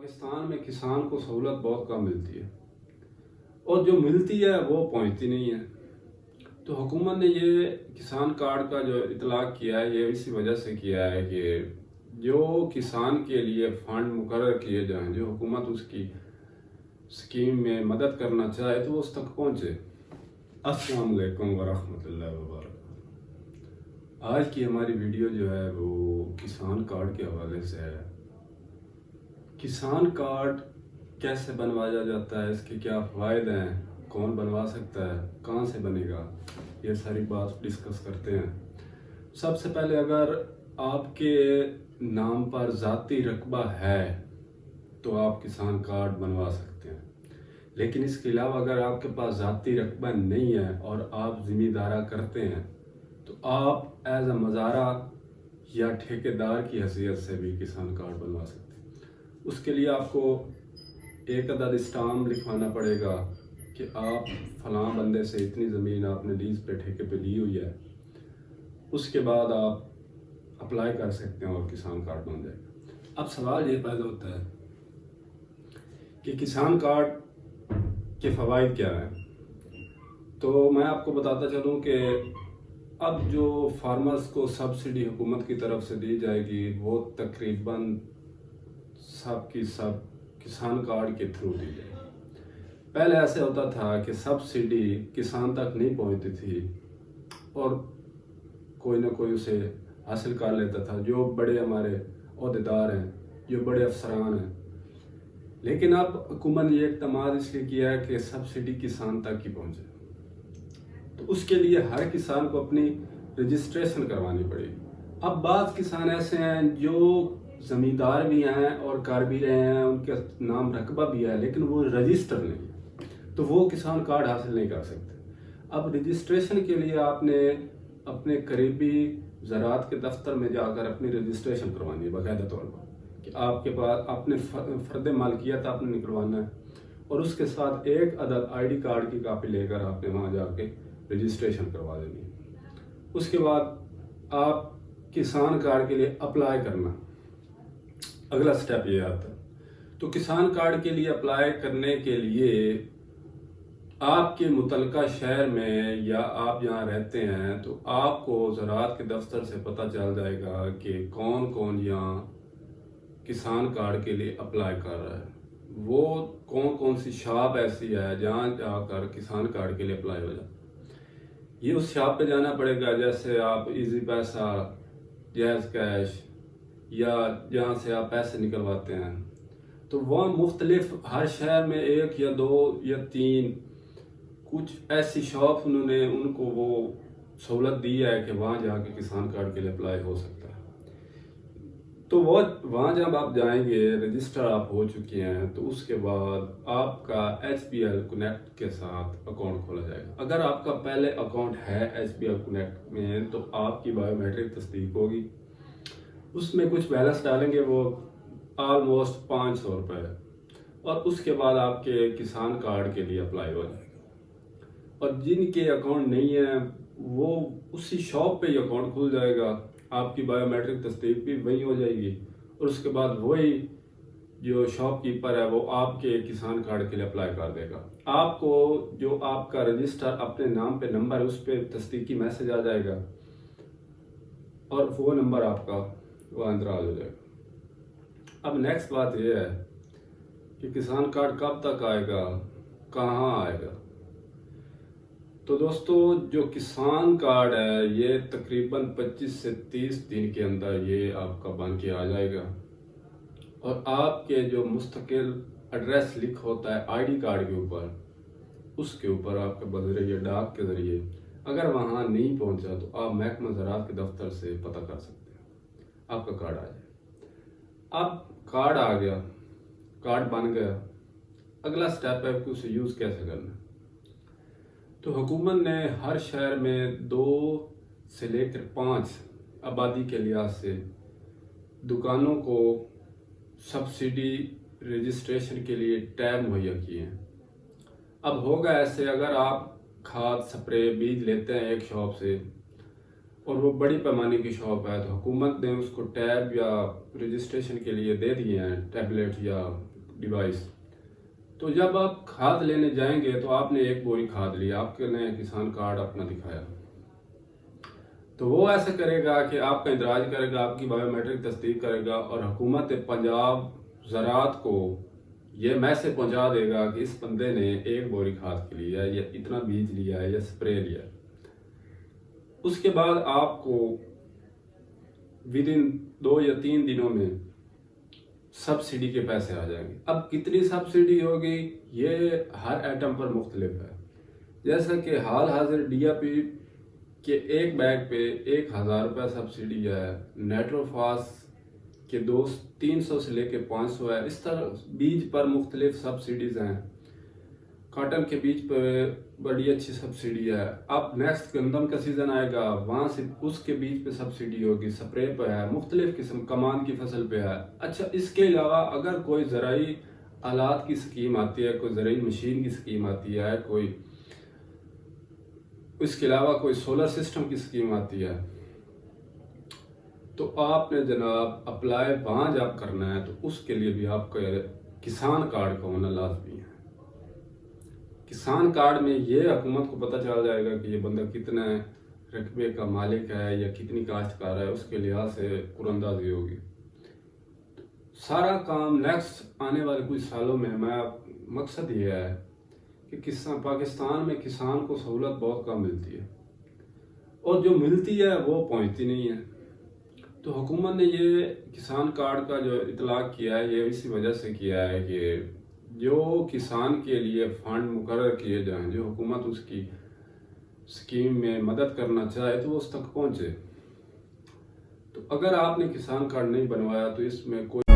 पाकिस्तान में किसान को सहूलत बहुत कम मिलती है और जो मिलती है वो पहुंचती नहीं है। तो हुकूमत ने ये किसान कार्ड का जो इतलाक किया है ये इसी वजह से किया है कि जो किसान के लिए फंड मुकर्रर किए जाएं, जो हुकूमत उसकी स्कीम में मदद करना चाहे तो वो उस तक पहुंचे। अस्सलाम वालेकुम वरहमतुल्लाहि वबरकातुहू। आज की हमारी वीडियो जो है वो किसान कार्ड के हवाले से है। किसान कार्ड कैसे बनवाया जाता है, इसके क्या फ़ायदे हैं, कौन बनवा सकता है, कहाँ से बनेगा, ये सारी बात डिस्कस करते हैं। सबसे पहले अगर आपके नाम पर ज़ाती रकबा है तो आप किसान कार्ड बनवा सकते हैं, लेकिन इसके अलावा अगर आपके पास ज़ाती रकबा नहीं है और आप ज़िम्मेदारा करते हैं तो आप एज अ मज़ारा या ठेकेदार की हैसियत से भी किसान कार्ड बनवा सकते हैं। उसके लिए आपको एक अदद स्टाम्प लिखवाना पड़ेगा कि आप फलां बंदे से इतनी ज़मीन आपने लीज पे ठेके पे ली हुई है। उसके बाद आप अप्लाई कर सकते हैं और किसान कार्ड बन जाएगा। अब सवाल ये पैदा होता है कि किसान कार्ड के फ़वाइद क्या हैं। तो मैं आपको बताता चलूँ कि अब जो फार्मर्स को सब्सिडी हुकूमत की तरफ से दी जाएगी वो तकरीबन सब की सब किसान कार्ड के थ्रू दी जाएगी। पहले ऐसे होता था कि सब्सिडी किसान तक नहीं पहुंचती थी और कोई ना कोई उसे हासिल कर लेता था, जो बड़े हमारे ओहदेदार हैं, जो बड़े अफसरान हैं। लेकिन अब हुकूमत ने ये इक़दाम इसलिए किया है कि सब्सिडी किसान तक ही पहुंचे। तो उसके लिए हर किसान को अपनी रजिस्ट्रेशन करवानी पड़ेगी। अब बाज़ किसान ऐसे हैं जो ज़मींदार भी हैं और कर भी रहे हैं, उनके नाम रकबा भी है, लेकिन वो रजिस्टर नहीं है, तो वो किसान कार्ड हासिल नहीं कर सकते। अब रजिस्ट्रेशन के लिए आपने अपने करीबी ज़राअत के दफ्तर में जाकर अपनी रजिस्ट्रेशन करवानी है बाकायदा तौर पर कि आपके पास अपने फ़र्द मालकियत आपने निकलवाना है और उसके साथ एक अदद ID कार्ड की कापी लेकर आपने वहाँ जाके रजिस्ट्रेशन करवा देनी है। उसके बाद आप किसान कार्ड के लिए अप्लाई करना, अगला स्टेप ये आता है। तो किसान कार्ड के लिए अप्लाई करने के लिए आपके मुतलका शहर में या आप जहाँ रहते हैं तो आपको ज़राअत के दफ्तर से पता चल जाएगा कि कौन कौन यहाँ किसान कार्ड के लिए अप्लाई कर रहा है। वो कौन कौन सी शॉप ऐसी है जहाँ जाकर किसान कार्ड के लिए अप्लाई हो जाए। ये उस शॉप पे जाना पड़ेगा, जैसे आप इजी पैसा, जैज़ कैश या जहाँ से आप पैसे निकलवाते हैं। तो वह मुख्तलिफ हर शहर में एक या दो या तीन कुछ ऐसी शॉप उन्होंने उनको वो सहूलत दी है कि वहाँ जाके किसान कार्ड के लिए अप्लाई हो सकता है। तो वो वहाँ जब आप जाएंगे, रजिस्टर आप हो चुके हैं, तो उसके बाद आपका HBL कनेक्ट के साथ अकाउंट खोला जाएगा। अगर आपका पहले अकाउंट है HBL कनेक्ट में तो आपकी बायोमेट्रिक तस्दीक होगी, उसमें कुछ बैलेंस डालेंगे, वो ऑलमोस्ट 500 रुपये, और उसके बाद आपके किसान कार्ड के लिए अप्लाई हो जाएगा। और जिनके अकाउंट नहीं है वो उसी शॉप पे ही अकाउंट खुल जाएगा, आपकी बायोमेट्रिक तस्दीक भी वही हो जाएगी और उसके बाद वही जो शॉपकीपर है वो आपके किसान कार्ड के लिए अप्लाई कर देगा। आपको जो आपका रजिस्टर अपने नाम पे नंबर है उस पर तस्दीकी मैसेज आ जाएगा और वो नंबर आपका वहाँ अंदराज हो जाएगा। अब नेक्स्ट बात यह है कि किसान कार्ड कब तक आएगा, कहाँ आएगा। तो दोस्तों, जो किसान कार्ड है ये तकरीबन 25 से 30 दिन के अंदर ये आपका बन के आ जाएगा और आपके जो मुस्तकिल एड्रेस लिख होता है ID कार्ड के ऊपर, उसके ऊपर आपके बज़रिए डाक के ज़रिए अगर वहाँ नहीं पहुँचा तो आप महकमा ज़राअत के दफ्तर से पता कर सकते हैं, आपका कार्ड आ जाए। अब कार्ड आ गया, कार्ड बन गया, अगला स्टेप है कि उसे यूज़ कैसे करना है। तो हुकूमत ने हर शहर में 2 से लेकर 5 आबादी के लिहाज से दुकानों को सब्सिडी रजिस्ट्रेशन के लिए टैब मुहैया किए हैं। अब होगा ऐसे, अगर आप खाद स्प्रे बीज लेते हैं एक शॉप से और वो बड़ी पैमाने की शॉप है, तो हुकूमत ने उसको टैब या रजिस्ट्रेशन के लिए दे दिए हैं टैबलेट या डिवाइस। तो जब आप खाद लेने जाएंगे तो आपने एक बोरी खाद ली, आपके ने किसान कार्ड अपना दिखाया, तो वो ऐसा करेगा कि आपका इंदराज करेगा, आपकी बायोमेट्रिक तस्दीक करेगा और हुकूमत पंजाब ज़राअत को ये मैसेज पहुंचा देगा कि इस बंदे ने एक बोरी खाद के लिया है या इतना बीज लिया है या स्प्रे लिया है। उसके बाद आपको विद इन 2 या 3 दिनों में सब्सिडी के पैसे आ जाएंगे। अब कितनी सब्सिडी होगी ये हर आइटम पर मुख्तलिफ है। जैसा कि हाल हाजिर DAP के एक बैग पे 1000 रुपये सब्सिडी है, नाइट्रोफास के 300 से लेके 500 है। इस तरह बीज पर मुख्तलिफ सब्सिडीज हैं। कॉटन के बीज पे बड़ी अच्छी सब्सिडी है। अब नेक्स्ट गंदम का सीजन आएगा, वहां से उसके बीज पे सब्सिडी होगी, स्प्रे पे है, मुख्तलिफ किस्म कमान की फसल पे है। अच्छा, इसके अलावा अगर कोई ज़राई आलात की स्कीम आती है, कोई ज़राई मशीन की स्कीम आती है, कोई इसके अलावा कोई सोलर सिस्टम की स्कीम आती है, तो आपने जनाब अप्लाई वहाँ जब करना है तो उसके लिए भी आपका किसान कार्ड का होना लाजमी है। किसान कार्ड में ये हुकूमत को पता चल जाएगा कि ये बंदा कितने रकबे का मालिक है या कितनी काश्तकार है, उसके लिहाज से कुरंदाजी होगी। सारा काम नेक्स्ट आने वाले कुछ सालों में मकसद ये है कि पाकिस्तान में किसान को सहूलत बहुत कम मिलती है और जो मिलती है वो पहुंचती नहीं है। तो हुकूमत ने ये किसान कार्ड का जो इतलाक किया है ये इसी वजह से किया है कि जो किसान के लिए फंड मुकर्रर किए जाएं, जो हुकूमत उसकी स्कीम में मदद करना चाहे तो वो उस तक पहुंचे। तो अगर आपने किसान कार्ड नहीं बनवाया तो इसमें कोई